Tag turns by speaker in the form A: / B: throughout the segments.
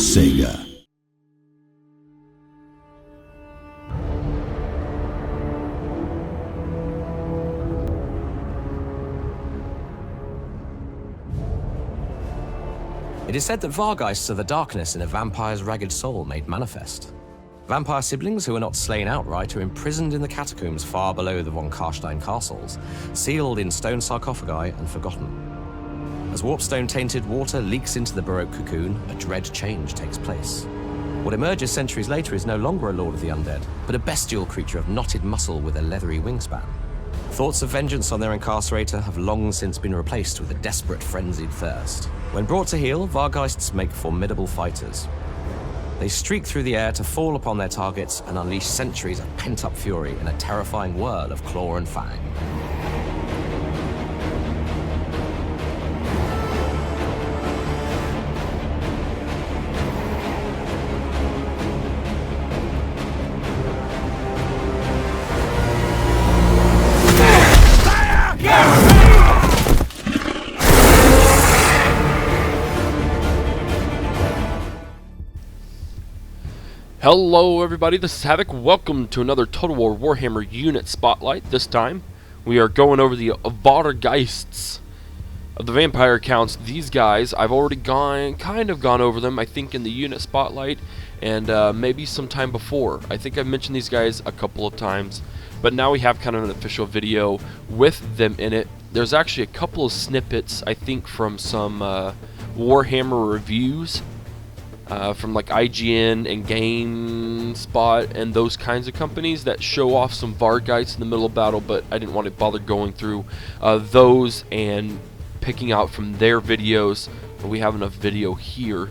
A: Sega.
B: It is said that Vargheists are the darkness in a vampire's ragged soul made manifest. Vampire siblings who are not slain outright are imprisoned in the catacombs far below the von Karstein castles, sealed in stone sarcophagi and forgotten. As warpstone-tainted water leaks into the Baroque cocoon, a dread change takes place. What emerges centuries later is no longer a lord of the undead, but a bestial creature of knotted muscle with a leathery wingspan. Thoughts of vengeance on their incarcerator have long since been replaced with a desperate, frenzied thirst. When brought to heel, Vargheists make formidable fighters. They streak through the air to fall upon their targets and unleash centuries of pent-up fury in a terrifying whirl of claw and fang.
C: Hello everybody, this is Havoc. Welcome to another Total War Warhammer Unit Spotlight. This time, we are going over the Vargheists of the vampire accounts. These guys, I've already kind of gone over them, I think in the Unit Spotlight, and maybe sometime before. I think I've mentioned these guys a couple of times, but now we have kind of an official video with them in it. There's actually a couple of snippets, I think, from some Warhammer reviews. From like IGN and GameSpot and those kinds of companies that show off some Vargheists in the middle of battle, but I didn't want to bother going through those and picking out from their videos. We have enough video here.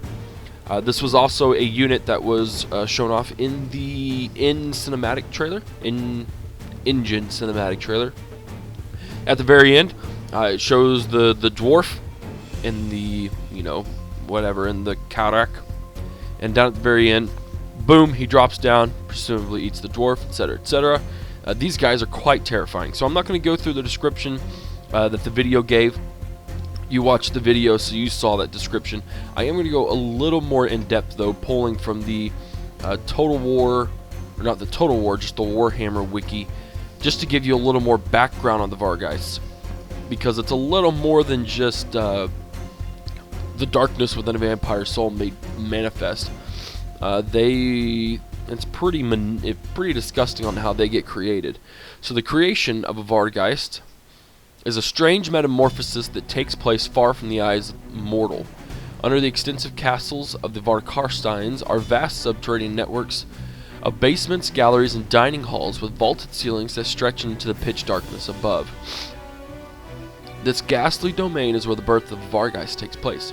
C: This was also a unit that was shown off in the cinematic trailer, engine cinematic trailer. At the very end, it shows the dwarf in the, you know, whatever, in the Karak. And down at the very end, boom, he drops down, presumably eats the dwarf, etc., etc. These guys are quite terrifying. So I'm not going to go through the description that the video gave. You watched the video, so you saw that description. I am going to go a little more in-depth, though, pulling from the Total War, or not the Total War, just the Warhammer Wiki, just to give you a little more background on the Vargheists. Because it's a little more than just the darkness within a vampire soul made manifest. It's pretty disgusting on how they get created. So the creation of a Vargheist is a strange metamorphosis that takes place far from the eyes of mortal. Under the extensive castles of the von Karsteins are vast subterranean networks of basements, galleries, and dining halls with vaulted ceilings that stretch into the pitch darkness above. This ghastly domain is where the birth of the Vargheist takes place.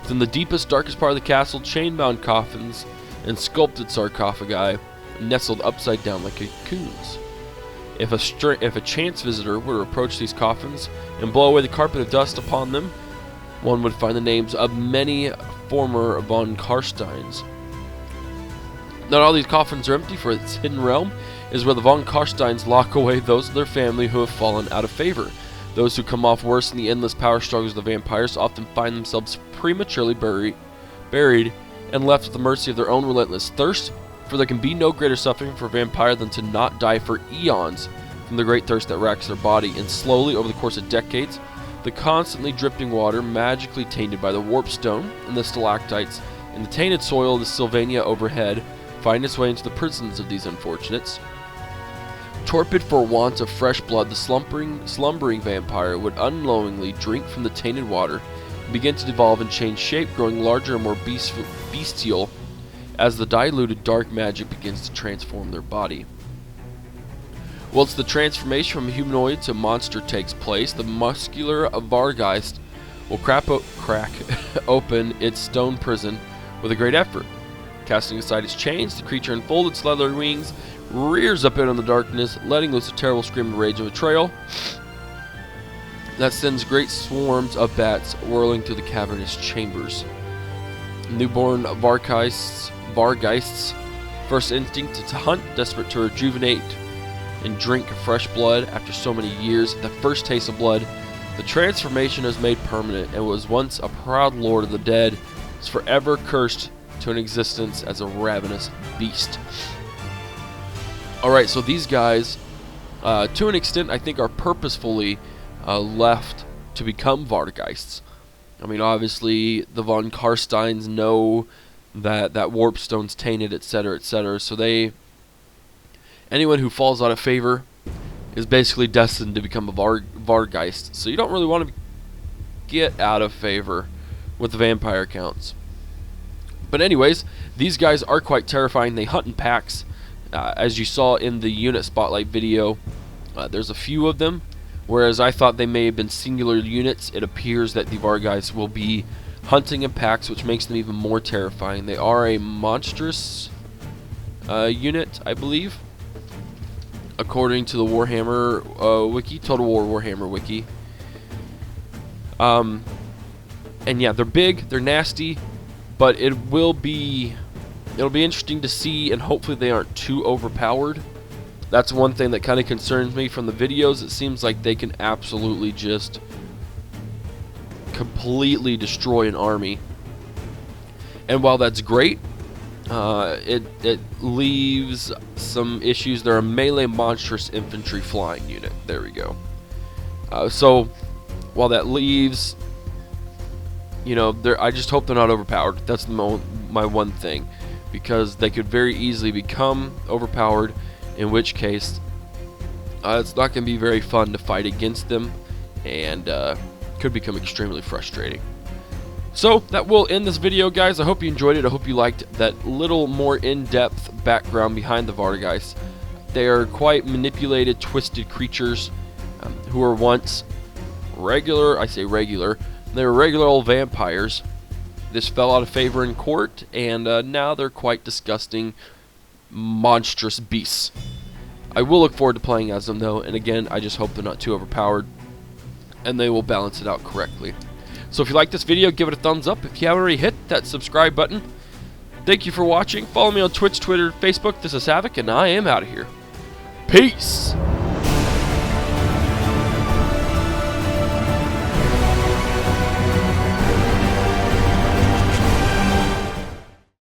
C: Within the deepest, darkest part of the castle, chain-bound coffins and sculpted sarcophagi nestled upside down like cocoons. If a chance visitor were to approach these coffins and blow away the carpet of dust upon them, one would find the names of many former von Karsteins. Not all these coffins are empty, for its hidden realm is where the von Karsteins lock away those of their family who have fallen out of favor. Those who come off worse in the endless power struggles of the vampires often find themselves prematurely buried and left at the mercy of their own relentless thirst, for there can be no greater suffering for a vampire than to not die for eons from the great thirst that racks their body, and slowly, over the course of decades, the constantly dripping water, magically tainted by the warpstone and the stalactites in the tainted soil of the Sylvania overhead, find its way into the prisons of these unfortunates. Torpid for want of fresh blood, the slumbering vampire would unknowingly drink from the tainted water and begin to devolve and change shape, growing larger and more bestial as the diluted dark magic begins to transform their body. Whilst the transformation from humanoid to monster takes place, the muscular Vargheist will crack open its stone prison with a great effort. Casting aside its chains, the creature unfolded its leathery wings, rears up into the darkness, letting loose a terrible scream of rage and betrayal that sends great swarms of bats whirling through the cavernous chambers. Newborn Vargheists' first instinct is to hunt, desperate to rejuvenate and drink fresh blood. After so many years, the first taste of blood, the transformation is made permanent, and was once a proud lord of the dead is forever cursed to an existence as a ravenous beast. Alright, so these guys, to an extent, I think are purposefully left to become Vargheists. I mean, obviously, the von Karsteins know that Warpstone's tainted, etc., etc., so anyone who falls out of favor is basically destined to become a Vargheist. So you don't really want to get out of favor with the vampire counts. But anyways, these guys are quite terrifying. They hunt in packs. As you saw in the unit spotlight video, there's a few of them. Whereas I thought they may have been singular units, it appears that the Vargheists will be hunting in packs, which makes them even more terrifying. They are a monstrous unit, I believe, according to the Warhammer Wiki, Total War Warhammer Wiki. And yeah, they're big, they're nasty, but it'll be interesting to see, and hopefully they aren't too overpowered. That's one thing that kind of concerns me from the videos. It seems like they can absolutely just completely destroy an army. And while that's great, it leaves some issues. They're a melee monstrous infantry flying unit. There we go. So while that leaves, you know, I just hope they're not overpowered. That's my one thing, because they could very easily become overpowered, in which case it's not going to be very fun to fight against them, and could become extremely frustrating. So that will end this video, guys. I hope you enjoyed it. I hope you liked that little more in-depth background behind the Vargheists. They are quite manipulated, twisted creatures who were once regular, I say regular, they were regular old vampires. This fell out of favor in court, and now they're quite disgusting, monstrous beasts. I will look forward to playing as them, though, and again, I just hope they're not too overpowered, and they will balance it out correctly. So if you like this video, give it a thumbs up. If you haven't already, hit that subscribe button. Thank you for watching. Follow me on Twitch, Twitter, Facebook. This is Havoc, and I am out of here. Peace!